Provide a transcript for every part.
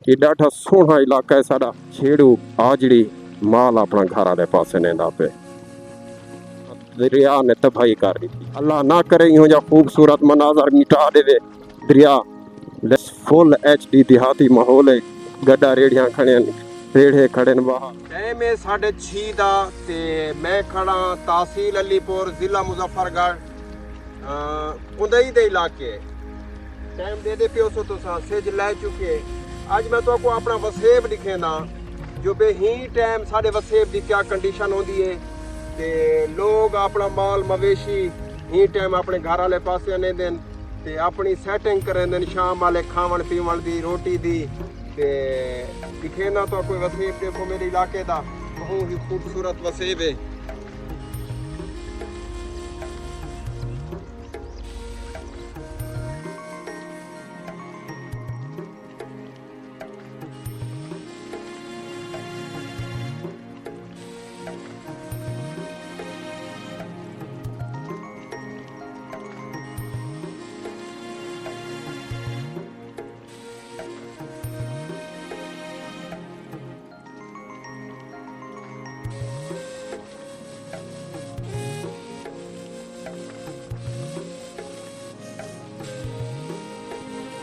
ये डाठा सोहना इलाका है साडा। छेड़ू आजड़ी माल अपना घर वाले पासे नेंदा पे। दरिया ने तबाही कर दी थी। अल्लाह ना करे यूं जा खूबसूरत मनाजर मिटा देवे दरिया। फुल HD देहाती माहौल है। गड्डा रेड़ियां खड़े रेड़े खड़े बाहर। टाइम है 6:30 दा ते मैं खड़ा तहसील अलीपुर जिला मुजफ्फरगढ़ उदई दे इलाके। टाइम दे दे पियो सो तुसा सेज लै चुके। आज मैं तो अपना वसेब लिखे ना जो बेही टाइम साढ़े वसेब की क्या कंडीशन होती है ते लोग अपना माल मवेशी ही टाइम अपने घर वाले पास आने दिन ते अपनी सैटिंग करें दिन शाम वाले खावन पीवन दी रोटी दी ते दिखे ना तो कोई वसेब देखो मेरे इलाके का बहुत ही खूबसूरत वसेब है।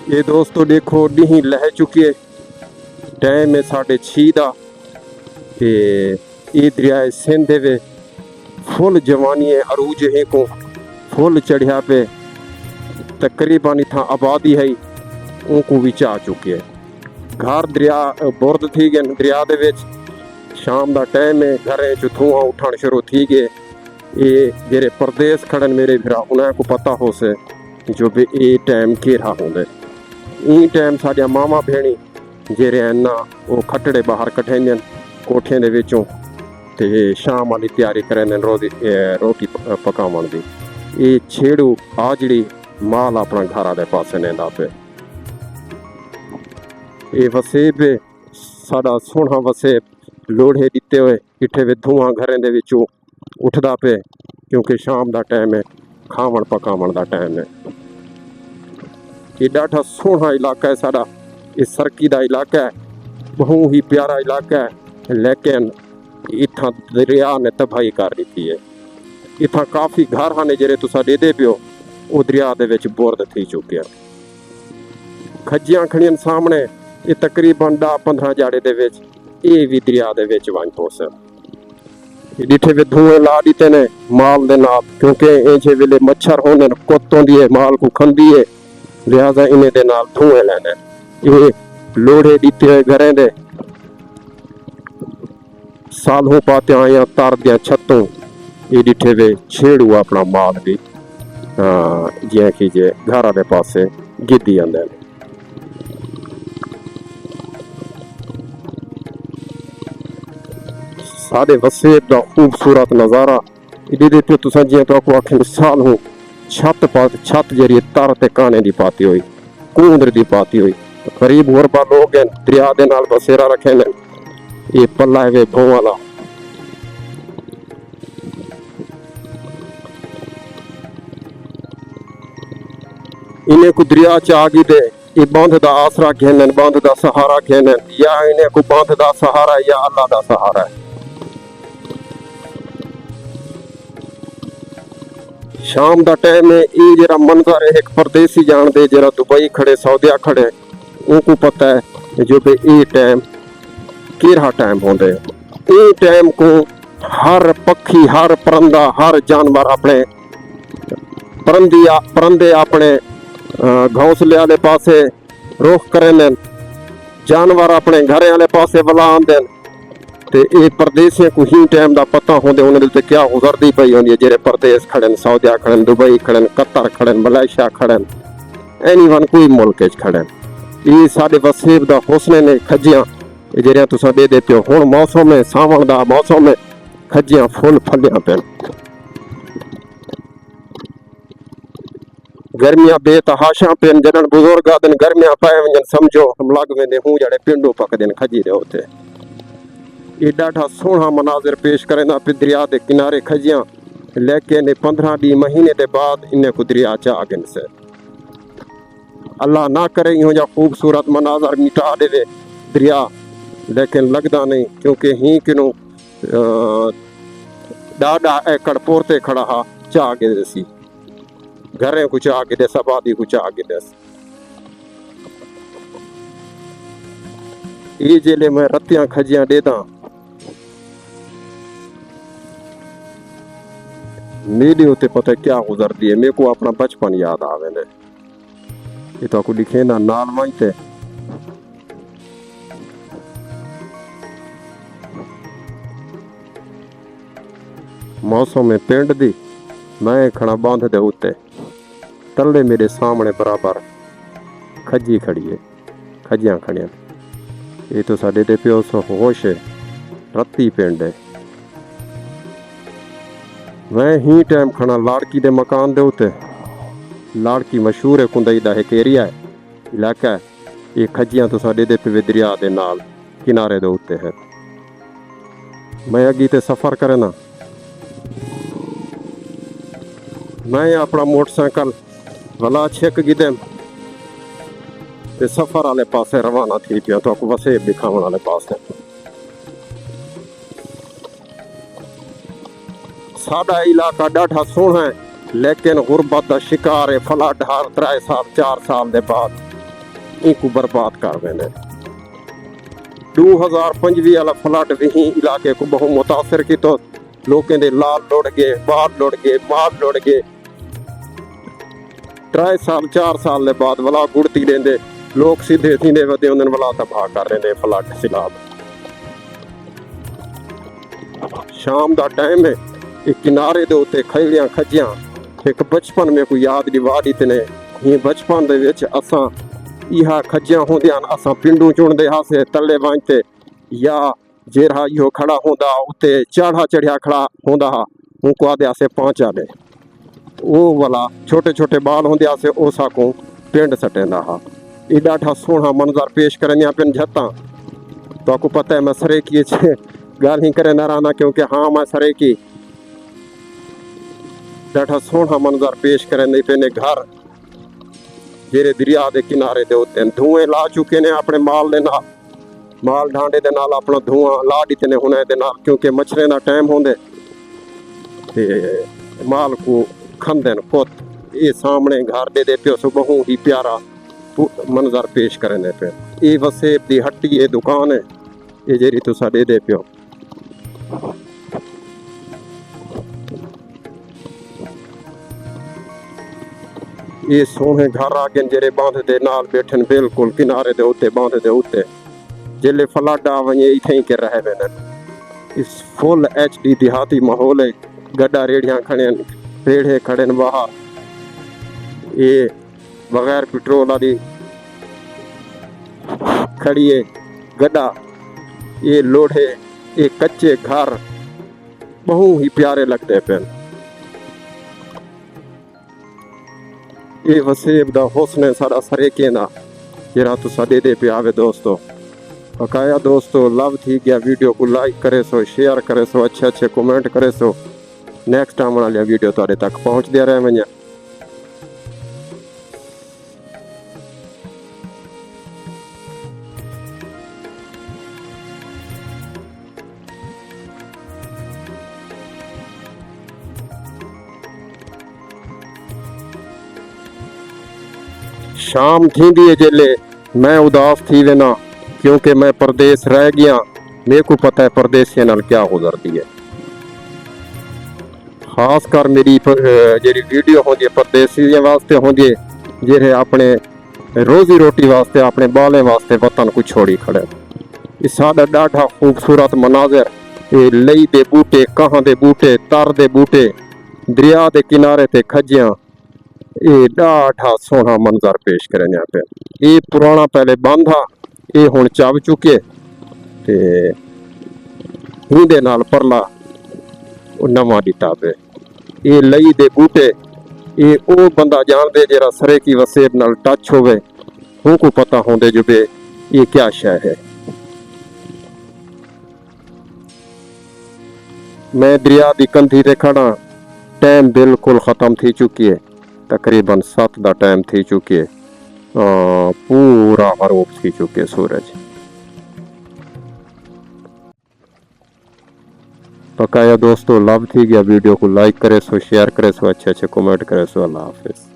ये दोस्तों देखो डी लह चुकी है। टाइम है 6:30 दा ते ये दरिया सिंध वे फुल जवानी है अरूज है को फुल चढ़िया पे तकरीबन इतना आबादी है उनको भी आ चुके है। घर दरिया बुरद थी गए दरिया दे विच। शाम का टाइम है घरें चो धुआं उठन शुरू थी गए। ये जेरे परदेस खड़न मेरे भरा उन्हें को पता हो से जो भी ये टाइम केरा होंगे। ई टाइम साडिया मामा भेणी जेरे ना वो खटड़े बाहर कठेंदन कोठे दे विचों ते शाम वाली तैयारी करें रोटी पकावन दी। ये छेड़ू आजड़ी माल अपना घर वाले पासे नेंदा पे। ये वसेब साडा सोहना वसेब लोढ़े दिते हुए इठे वे धुआं घरें दे विचों उठदा पे क्योंकि शाम का टाइम है खावन पकावन का टाइम है। ये डाठा सोहना इलाका है साडा। ये सरकी का इलाका है बहुत ही प्यारा इलाका है लेकिन इतना दरिया ने तबाही कर दी है। इतना काफ़ी घर हैं जेरे तुसा दे दे पियो वो दरिया दे विच बुरद थी चुके हैं। खज्जियां खड़ियां सामने ये तकरीबन 10-15 जाड़े दे विच ये भी दरिया दे विच वन हो सक। डिठे वे धुएं ला दिते ने माल दे नाल क्योंकि इंजे वेले मच्छर होने कुत्त होंदी है माल को खंदी है लिहाजा इन्हें दे नाल धुएं लेने। ये लोढ़े दिते हुए घरें दे सालों पाते आया तार दिया छतों ये डिठे वे छेड़ू अपना माल भी जिया कि जे घर वाले पासे गिद्दी आंदे। साडे वसेब का खूबसूरत नज़ारा इधे देखो तुसा जिया तो आपको आखिर साल हो छत जरिए तार ते काने दी पाती हुई कूंदर दी पाती हुई करीब गुरबा लोग हैं दरिया दे नाल बसेरा रखे ने। ये पल्ला है वे भों वाला। इन्हें को दरिया च आ गई दे ये बंध दा आसरा घेने बंध दा सहारा घेने या इन्हें को बंध दा सहारा या अल्लाह दा सहारा है। शाम का टाइम है ये जरा मंजर है एक परदेसी जान दे जरा दुबई खड़े सऊदिया खड़े उनको पता है जो भी ये टाइम केरा टाइम होंगे। ये टाइम को हर पक्षी हर परंदा हर जानवर अपने परंदे अपने घोंसले वाले पासे रुख करें जानवर अपने घरे वाले पासे वला आंदे ते ये परदेसियों को ही टाइम का पता होंगे उन्होंने क्या गुजरती पई होंगी जेरे परदेस खड़न सऊदिया खड़न दुबई खड़न कतर खड़न मलेशिया खड़न एनीवन कोई मुल्क खड़न। ये साडे वसेब का हुस्न ने खज्जियां जेरिया तुसा दे देते हो हुण मौसम है सावण का मौसम है खज्जियां फुल फलियां पैन। गर्मियां बेतहाशा पेन जडन बुजुर्ग आदन गर्मियां पाए वजन समझो हम लग वेंदे हूं जड़े पिंडू पकदन खजी दे उते। ये डाठा सोहना मनाजिर पेश करेंदा पे दरिया के किनारे खजियां लेकिन 15-20 महीने के बाद इन्हें को दरिया च आ गन से। अल्लाह ना करे यूं जा खूबसूरत मनाजर मिटा देवे दरिया, लेकिन लगदा नहीं क्योंकि ही किनू ॾाढा एकड़ पोरते खड़ा हा चाह गिदे सी, घरें को चाह गिदे, आबादी को चाह गिदे। ये जेले मैं रत्तियां खजियां देदा मेरे उते पता क्या गुजरती है, मेरे को अपना बचपन याद आवे ने। ये तो आपको लिखे ना नाल माइते मौसम में पिंड दी मैं खड़ा बांध दे उत्ते तले मेरे सामने बराबर खजी खड़ी है, खजियां खड़ियां। ये तो साडे दे प्यो सो होश है, रत्ती पिंड है। मैं ही टाइम खड़ा लाड़की दे मकान दे उत्ते, लाड़की मशहूर है कुंदई दा एक एरिया है, इलाका है। ये खजियां तो साडे दे पे दरिया दे नाल किनारे दे उत्ते है। मैं अगी ते सफर करे ना, मैं अपना मोटरसाइकिल भला छेक गिदे ते सफर वाले पासे रवाना थी पिया, तो आपको वसेब दिखाने वाले पासे। साडा इलाका डाढ़ा सोहना है, लेकिन गुरबत का शिकार है। फ्लड हर 3 साल 4 साल के बाद इनको बर्बाद कर देने। 2025 वाला फ्लड भी इलाके को बहुत मुतासर की, तो लोगों के लाल लुढ़ गए, बाल लुढ़ गए, माल लुढ़ गए। 3 साल 4 साल के बाद वाला गुड़ती देंदे लोग सीधे सीधे वधे उन्हें वाला तबाह कर रहे हैं फ्लड सिलाब। शाम का टाइम है, एक किनारे दे उत्ते खैलियां खजियां। एक बचपन में कोई याद दिवा दी ने, ये बचपन दे विच असां इहा खजियां होंदियां असां पिंडू चुनदे हासे तले वांचते, या जेरा यो खड़ा होंदा उत्ते चाढ़ा चढ़िया खड़ा होंदा हा, उनको आदे आसे पहुंचा दे। वो वाला छोटे छोटे बाल होंदे आसे ओसा को पिंड सटेंदा हा। ये ॾाढा सोहना मंजर पेश करनिया पिन झत्ता। तो आपको पता है मैं सरेकी गाल ही करे न रहना, क्योंकि हाँ मैं सरेकी ॾाढा सोहना मंजर पेश करने पे घर जेरे दरिया के किनारे दे उत्ते धुएं ला चुके ने अपने माल दे नाल, माल ढांडे दे नाल अपना धुआं ला दिते ने हुने दे नाल, क्योंकि मच्छरे दा टाइम होंदे ते माल को खंदे न पुत। ये सामने घर दे पियो सो बहुत ही प्यारा मंजर पेश करने पे। ये वसेब दी हट्टी ये दुकान है, ये जेरी तुसा दे पियो। ये सोहने घर आगे जेरे बांध दे नाल बैठन बिल्कुल किनारे दे उत्ते बांध दे उत्ते जेले फ्लड आ वने इथे ही के रहे वे। इस फुल HD देहाती माहौल है। गड्डा रेड़ियां खड़े रेड़े खड़े बाहर, ये बगैर पेट्रोल वाली खड़ी है गड्डा। ये लोढ़े, ये कच्चे घर बहुत ही प्यारे लगते पे। ये वसेब दा हुस्न सारा सरेके ना जरा तुसा दे पे आवे दोस्तों। बकाया दोस्तों लव थी गया, वीडियो को लाइक करे सो, शेयर करे सो, अच्छे अच्छे कमेंट करे सो। नेक्स्ट आने वाली वीडियो तुहाडे तक पहुंचदे रहे वञे। शाम थी है जेले मैं उदास थी वेना, क्योंकि मैं परदेस रह गया। मेरे को पता है परदेसियों नाल क्या गुजरती है। खास कर मेरी जेरी वीडियो होंदी है परदेसियों वास्ते होंदी है, जेरे अपने रोजी रोटी वास्ते अपने बालें वास्ते वतन को छोड़ी खड़े। इस सादा ॾाढा खूबसूरत मनाजर, ये लई दे बूटे, कहां दे बूटे, तर दे बूटे, दरिया दे किनारे ते खजियां, ये ॾाढा सोहना मंजर पेश करने पे। ये पुराना पहले बंद था, ये हुण चब चुके ते हिंदे नाल परला नवा दिता पे। ये लई दे बूटे, ये ओ बंदा जानदे जरा सरे की वसेब नाल टच होवे, उनको पता होंदे जो बे ये क्या शय है। मैं दरिया दी कंधी ते खड़ा, टाइम बिल्कुल खत्म थी चुकी है, तकरीबन 7 दा टाइम थी चुकी है। पूरा गरूब थी चुके सूरज। बकाया दोस्तों लव थी गया वीडियो को लाइक करे सो शेयर करे सो अच्छे अच्छे कमेंट करे सो अल्लाह हाफिज़।